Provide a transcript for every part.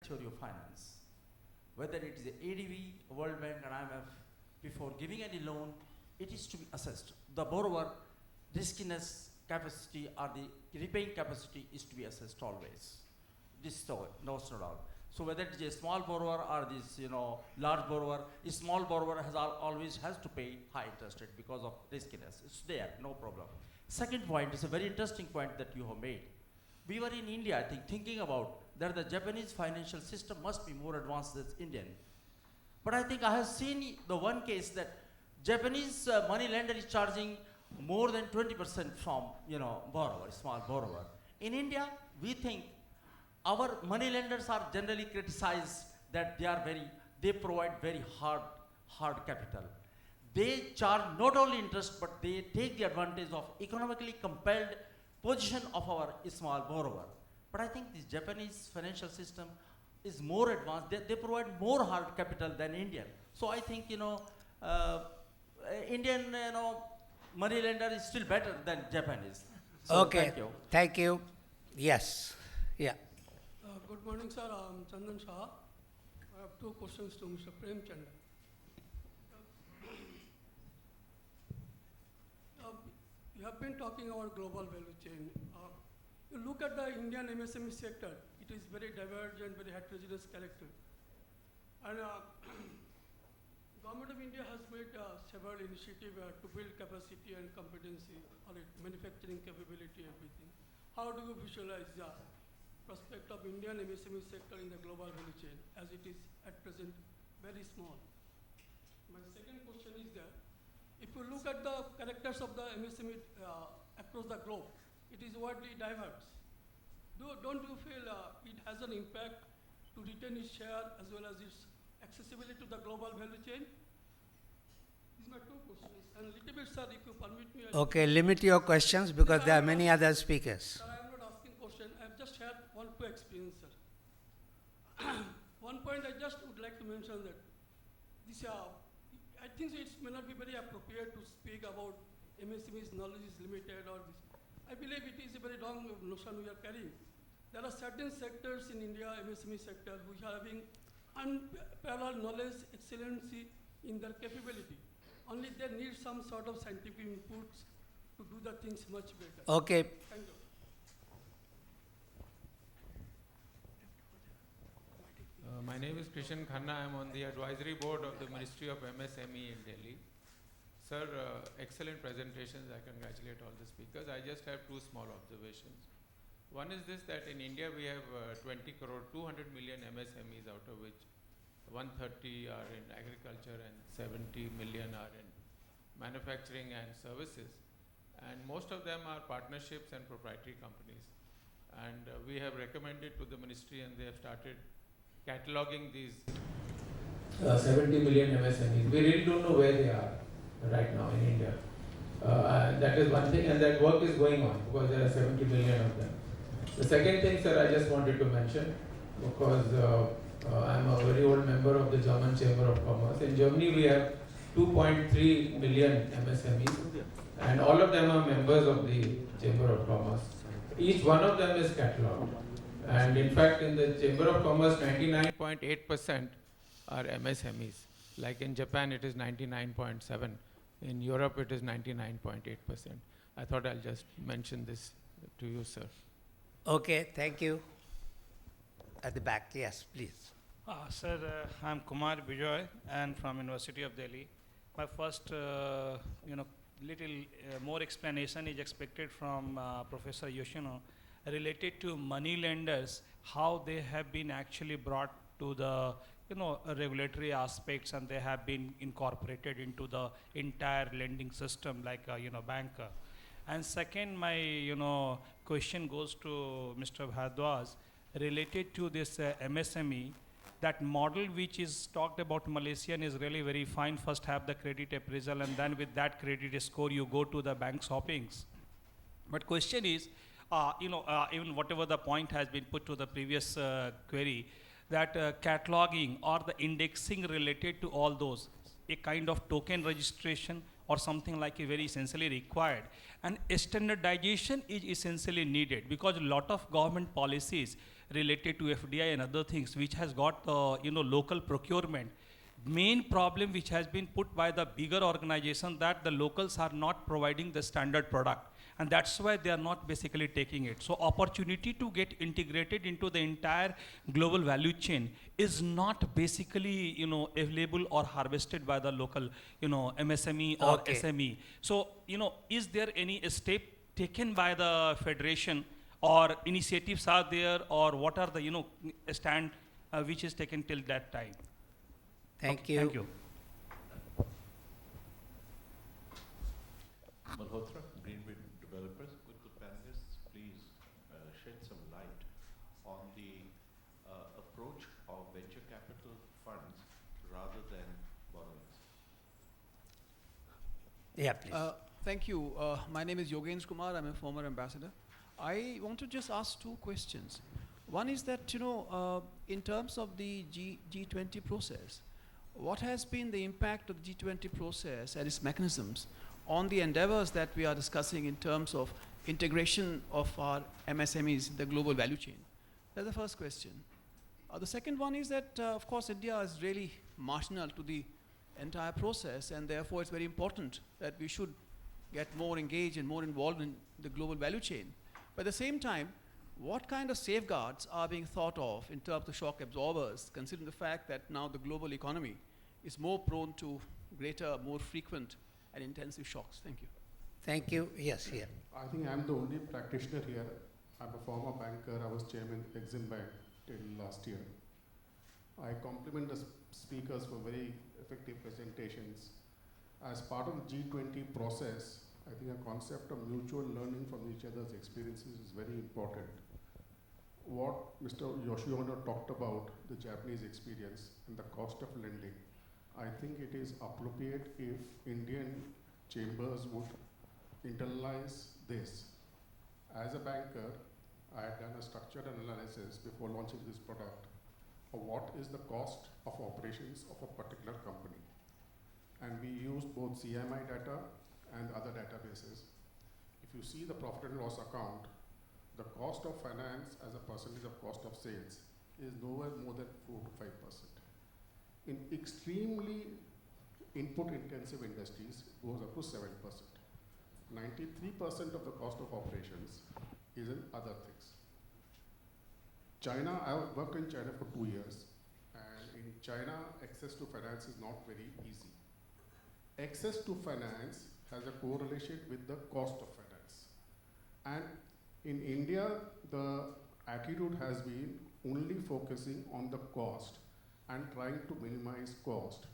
theory of finance. Whether it is the ADB, World Bank and IMF, before giving any loan, it is to be assessed. The borrower riskiness capacity or the repaying capacity is to be assessed always. This is no doubt. So whether it is a small borrower or this large borrower, a small borrower always has to pay high interest rate because of riskiness. It's there, no problem. Second point is a very interesting point that you have made. We were in India, I think, thinking about that the Japanese financial system must be more advanced than Indian. But I think I have seen the one case that Japanese money lender is charging more than 20% from borrower, small borrower. In India, we think our money lenders are generally criticized that they provide very hard capital. They charge not only interest, but they take the advantage of economically compelled position of our small borrower. But I think this Japanese financial system is more advanced. They provide more hard capital than Indian. So I think Indian money lender is still better than Japanese. So okay. Thank you. Thank you. Yes. Yeah. Good morning, sir. I'm Chandan Shah. I have two questions to Mr. Premchand. You have been talking about global value chain. You look at the Indian MSME sector, it is very divergent, very heterogeneous character. And Government of India has made several initiatives to build capacity and competency or manufacturing capability, everything. How do you visualize the prospect of Indian MSME sector in the global value chain as it is at present very small? My second question is that if you look at the characters of the MSME across the globe, it is widely diverse. Don't you feel it has an impact to retain its share as well as its accessibility to the global value chain? These are my two questions. And a little bit, sir, if you permit me. Okay, limit your questions because there are many other speakers. Sir, I am not asking question. I have just shared two experience, sir. One point I just would like to mention that this, I think it may not be very appropriate to speak about MSME's knowledge is limited or this. I believe it is a very wrong notion we are carrying. There are certain sectors in India, MSME sector, which are having unparalleled knowledge, excellency in their capability. Only they need some sort of scientific inputs to do the things much better. Okay. Thank you. My name is Krishan Khanna. I am on the advisory board of the Ministry of MSME in Delhi. Sir, excellent presentations. I congratulate all the speakers. I just have two small observations. One is this, that in India we have 200 million MSMEs, out of which 130 are in agriculture and 70 million are in manufacturing and services. And most of them are partnerships and proprietary companies. And we have recommended to the ministry and they have started cataloging these 70 million MSMEs. We really don't know where they are right now in India. That is one thing, and that work is going on because there are 70 million of them. The second thing, sir, I just wanted to mention, because I'm a very old member of the German Chamber of Commerce. In Germany, we have 2.3 million MSMEs, and all of them are members of the Chamber of Commerce. Each one of them is catalogued. And in fact, in the Chamber of Commerce, 99.8% are MSMEs. Like in Japan, it is 99.7%. In Europe, it is 99.8%. I thought I'll just mention this to you, sir. Okay, thank you. At the back, yes, please. Sir, I'm Kumar Bijoy and from University of Delhi. My first, little more explanation is expected from Professor Yoshino related to money lenders, how they have been actually brought to the regulatory aspects and they have been incorporated into the entire lending system like banker. And second, my question goes to Mr. Bhardwaj related to this MSME. That model which is talked about Malaysian is really very fine. First have the credit appraisal and then with that credit score you go to the bank shoppings. But question is, even whatever the point has been put to the previous query, that cataloging or the indexing related to all those, a kind of token registration or something like a very essentially required. And standardization is essentially needed because a lot of government policies related to FDI and other things, which has got local procurement. Main problem which has been put by the bigger organization that the locals are not providing the standard product, and that's why they are not basically taking it. So opportunity to get integrated into the entire global value chain is not basically available or harvested by the local MSME or Okay. SME. So is there any step taken by the federation, or initiatives are there, or what are the stand which is taken till that time? Thank Okay, you. Thank you. Malhotra, Greenwood Developers. Could the panelists please shed some light on the approach of venture capital funds rather than borrowings? Yeah, please. Thank you. My name is Yogendra Kumar. I'm a former ambassador. I want to just ask two questions. One is that, in terms of the G20 process, what has been the impact of the G20 process and its mechanisms on the endeavors that we are discussing in terms of integration of our MSMEs in the global value chain? That's the first question. The second one is that, of course, India is really marginal to the entire process, and therefore it's very important that we should get more engaged and more involved in the global value chain. But at the same time, what kind of safeguards are being thought of in terms of shock absorbers, considering the fact that now the global economy is more prone to greater, more frequent and intensive shocks? Thank you. Thank you. Yes, here. I think I'm the only practitioner here. I'm a former banker. I was chairman Exim Bank till last year. I compliment the speakers for very effective presentations. As part of the G20 process, I think a concept of mutual learning from each other's experiences is very important. What Mr. Yoshino talked about, the Japanese experience and the cost of lending, I think it is appropriate if Indian chambers would internalize this. As a banker, I had done a structured analysis before launching this product of what is the cost of operations of a particular company. And we use both CMI data and other databases. If you see the profit and loss account, the cost of finance as a percentage of cost of sales is nowhere more than 4 to 5%. In extremely input-intensive industries, it goes up to 7%. 93% of the cost of operations is in other things. China, I have worked in China for 2 years, and in China, access to finance is not very easy. Access to finance has a correlation with the cost of finance. And in India, the attitude has been only focusing on the cost and trying to minimize cost,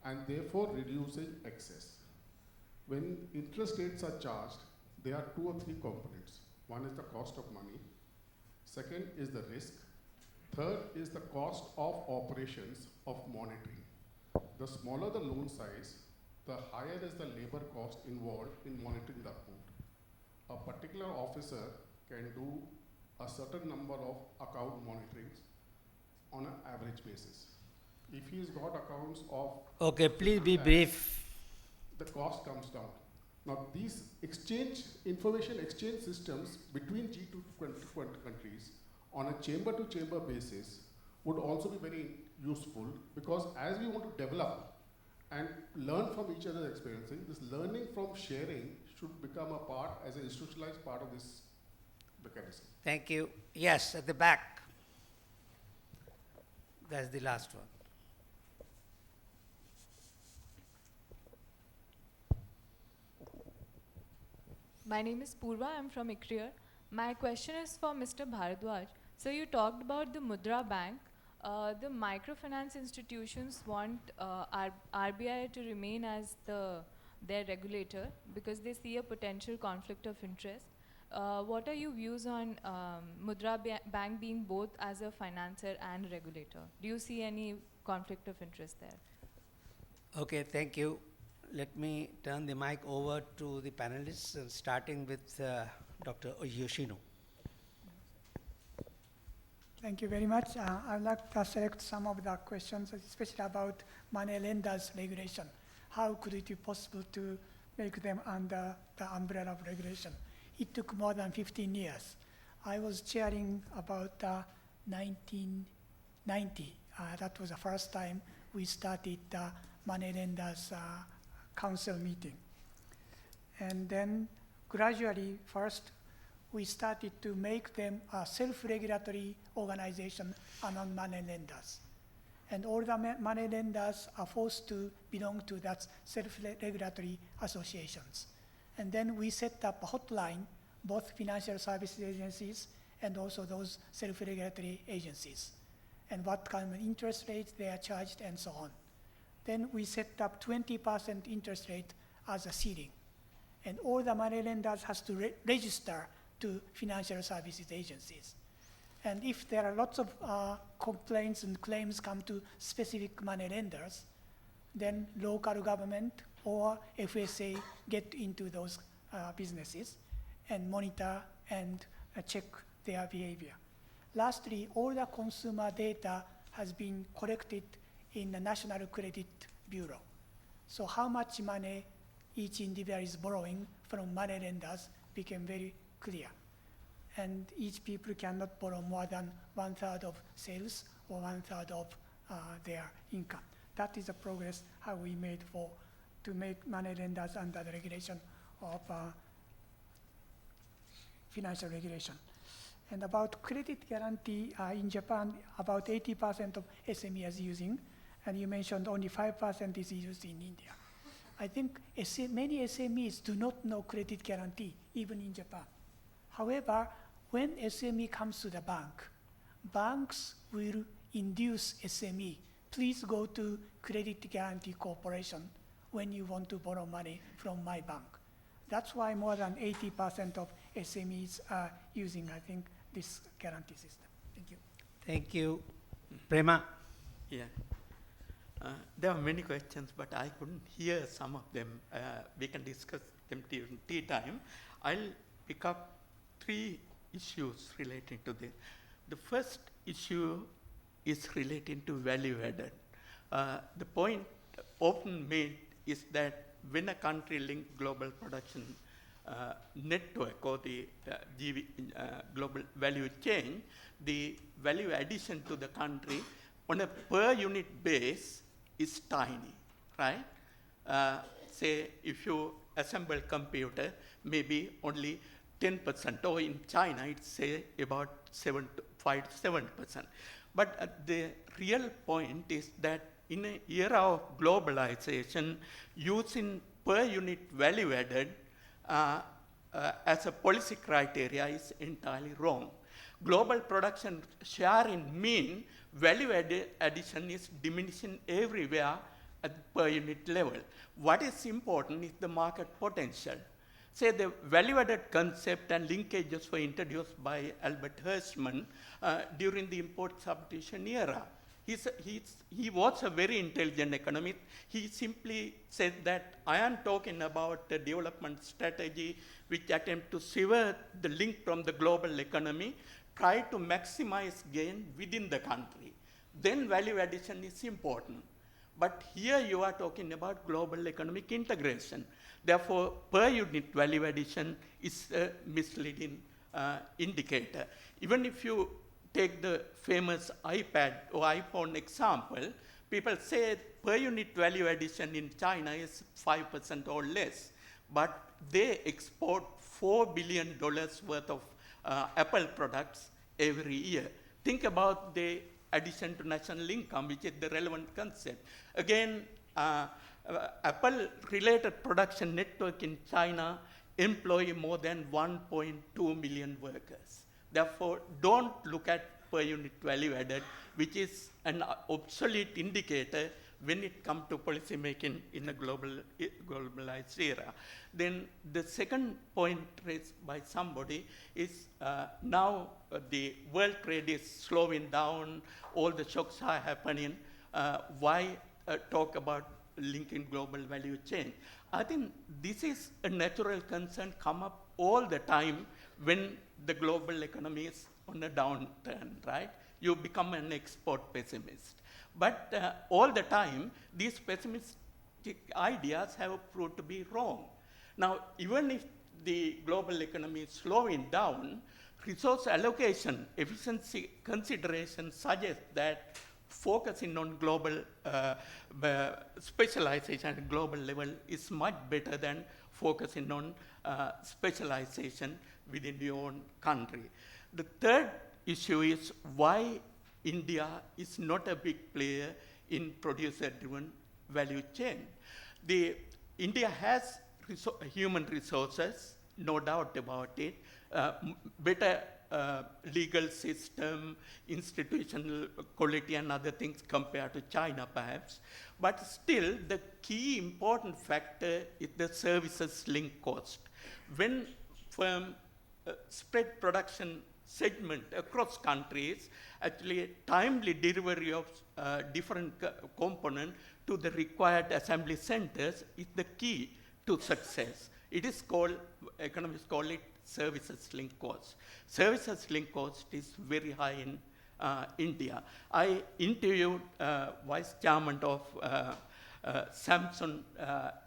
and therefore reducing excess. When interest rates are charged, there are 2 or 3 components. One is the cost of money. Second is the risk. Third is the cost of operations of monitoring. The smaller the loan size, the higher is the labor cost involved in monitoring the account. A particular officer can do a certain number of account monitorings on an average basis. If he's got accounts of... Okay, please be brief. The cost comes down. Now these information exchange systems between G20 countries on a chamber-to-chamber basis would also be very useful, because as we want to develop and learn from each other's experiences, this learning from sharing should become a part, as an institutionalized part of this mechanism. Thank you. Yes, at the back. That's the last one. My name is Purva. I'm from ICRIER. My question is for Mr. Bharadwaj. So you talked about the Mudra Bank. The microfinance institutions want RBI to remain as their regulator because they see a potential conflict of interest. What are your views on Mudra Bank being both as a financer and regulator? Do you see any conflict of interest there? Okay, thank you. Let me turn the mic over to the panelists, starting with Dr. Yoshino. Thank you very much. I would like to select some of the questions, especially about money lenders regulation. How could it be possible to make them under the umbrella of regulation? It took more than 15 years. I was chairing about 1990. That was the first time we started the money lenders council meeting. And then gradually, first, we started to make them a self-regulatory organization among money lenders. And all the money lenders are forced to belong to that self-regulatory associations. And then we set up a hotline, both financial services agencies and also those self-regulatory agencies, and what kind of interest rates they are charged and so on. Then we set up 20% interest rate as a ceiling. And all the money lenders has to register to financial services agencies. And if there are lots of complaints and claims come to specific money lenders, then local government or FSA get into those businesses and monitor and check their behavior. Lastly, all the consumer data has been collected in the National Credit Bureau. So how much money each individual is borrowing from money lenders became very clear. And each people cannot borrow more than 1/3 of sales or 1/3 of their income. That is the progress how we made to make money lenders under the regulation of financial regulation. And about credit guarantee in Japan, about 80% of SME is using, and you mentioned only 5% is used in India. I think many SMEs do not know credit guarantee, even in Japan. However, when SME comes to the bank, banks will induce SME, please go to Credit Guarantee Corporation when you want to borrow money from my bank. That's why more than 80% of SMEs are using, I think, this guarantee system. Thank you. Thank you. Prema? Yeah. There are many questions, but I couldn't hear some of them. We can discuss them during tea time. I'll pick up 3 issues relating to this. The first issue is relating to value added. The point often made is that when a country links global production network or the global value chain, the value addition to the country on a per unit base is tiny, right? Say if you assemble computer, maybe only 10%, or in China it's say about 5 to 7%. But the real point is that in an era of globalization, using per unit value added as a policy criteria is entirely wrong. Global production share in mean value addition is diminishing everywhere at per unit level. What is important is the market potential. Say the value-added concept and linkages were introduced by Albert Hirschman during the import substitution era. He was a very intelligent economist. He simply said that I am talking about a development strategy which attempts to sever the link from the global economy, try to maximize gain within the country. Then value addition is important. But here you are talking about global economic integration. Therefore, per unit value addition is a misleading indicator. Even if you take the famous iPad or iPhone example, people say per unit value addition in China is 5% or less, but they export $4 billion worth of Apple products every year. Think about the addition to national income, which is the relevant concept. Again, Apple-related production network in China employ more than 1.2 million workers. Therefore, don't look at per unit value added, which is an obsolete indicator when it comes to policy making in a globalized era. Then the second point raised by somebody is now the world trade is slowing down, all the shocks are happening. Why talk about linking global value chain? I think this is a natural concern come up all the time when the global economy is on a downturn, right? You become an export pessimist. But all the time, these pessimistic ideas have proved to be wrong. Now, even if the global economy is slowing down, resource allocation efficiency considerations suggest that focusing on global specialization at global level is much better than focusing on specialization within your own country. The third issue is why India is not a big player in producer-driven value chain. India has human resources, no doubt about it, better legal system, institutional quality and other things compared to China perhaps. But still, the key important factor is the services link cost. When firm spread production segment across countries, actually timely delivery of different component to the required assembly centers is the key to success. It is called, economists call it services link cost. Services link cost is very high in India. I interviewed Vice Chairman of Samsung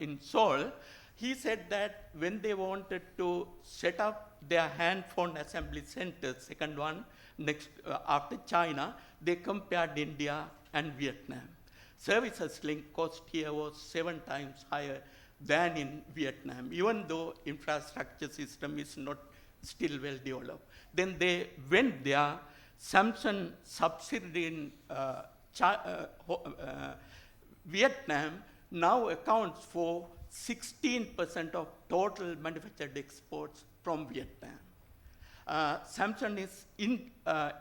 in Seoul. He said that when they wanted to set up their hand phone assembly centers, second one next after China, they compared India and Vietnam. Services link cost here was 7 times higher than in Vietnam, even though infrastructure system is not still well developed. Then they went there. Samsung subsidiary in Vietnam now accounts for 16% of total manufactured exports from Vietnam. Samsung is in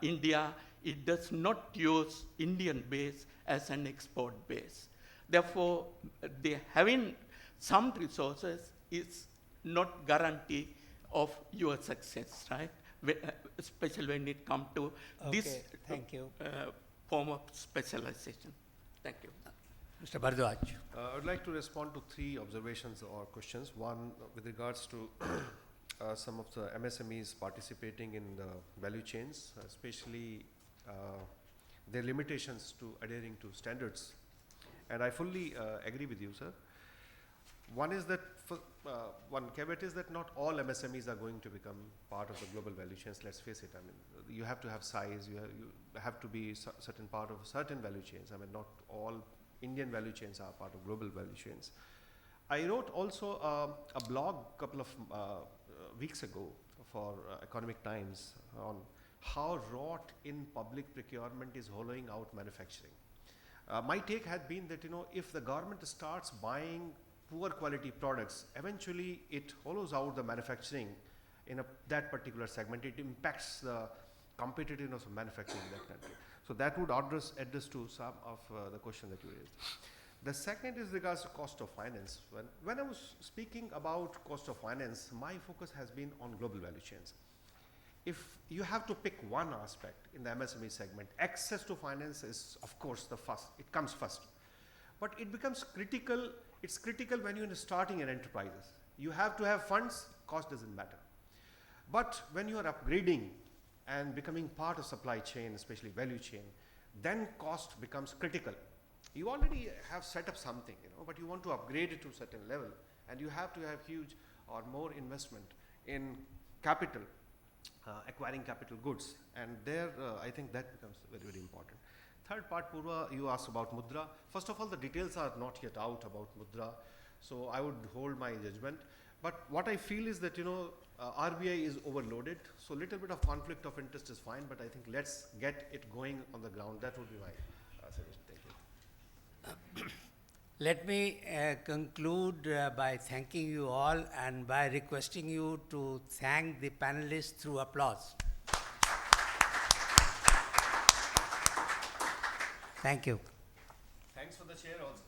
India. It does not use Indian base as an export base. Therefore, they having some resources is not guarantee of your success, right? Especially when it comes to this thank you. Form of specialization. Thank you. Mr. Bharadwaj. I would like to respond to 3 observations or questions. One, with regards to some of the MSMEs participating in the value chains, especially their limitations to adhering to standards. And I fully agree with you, sir. One is that, one caveat is that not all MSMEs are going to become part of the global value chains, let's face it. I mean, you have to have size, you have to be certain part of certain value chains. I mean, not all Indian value chains are part of global value chains. I wrote also a blog a couple of weeks ago for Economic Times on how rot in public procurement is hollowing out manufacturing. My take had been that, if the government starts buying poor quality products, eventually it hollows out the manufacturing in that particular segment. It impacts the competitiveness of manufacturing in that country. So that would address to some of the question that you raised. The second is regards to cost of finance. When I was speaking about cost of finance, my focus has been on global value chains. If you have to pick one aspect in the MSME segment, access to finance is, of course, it comes first. But it becomes critical, it's critical when you're starting an enterprise. You have to have funds, cost doesn't matter. But when you are upgrading and becoming part of supply chain, especially value chain, then cost becomes critical. You already have set up something, but you want to upgrade it to a certain level, and you have to have huge or more investment in capital, acquiring capital goods, and there I think that becomes very, very important. Third part, Purva, you asked about Mudra. First of all, the details are not yet out about Mudra, so I would hold my judgment. But what I feel is that, RBI is overloaded, so little bit of conflict of interest is fine, but I think let's get it going on the ground. That would be my suggestion. Thank you. Let me conclude by thanking you all and by requesting you to thank the panelists through applause. Thank you. Thanks for the chair also.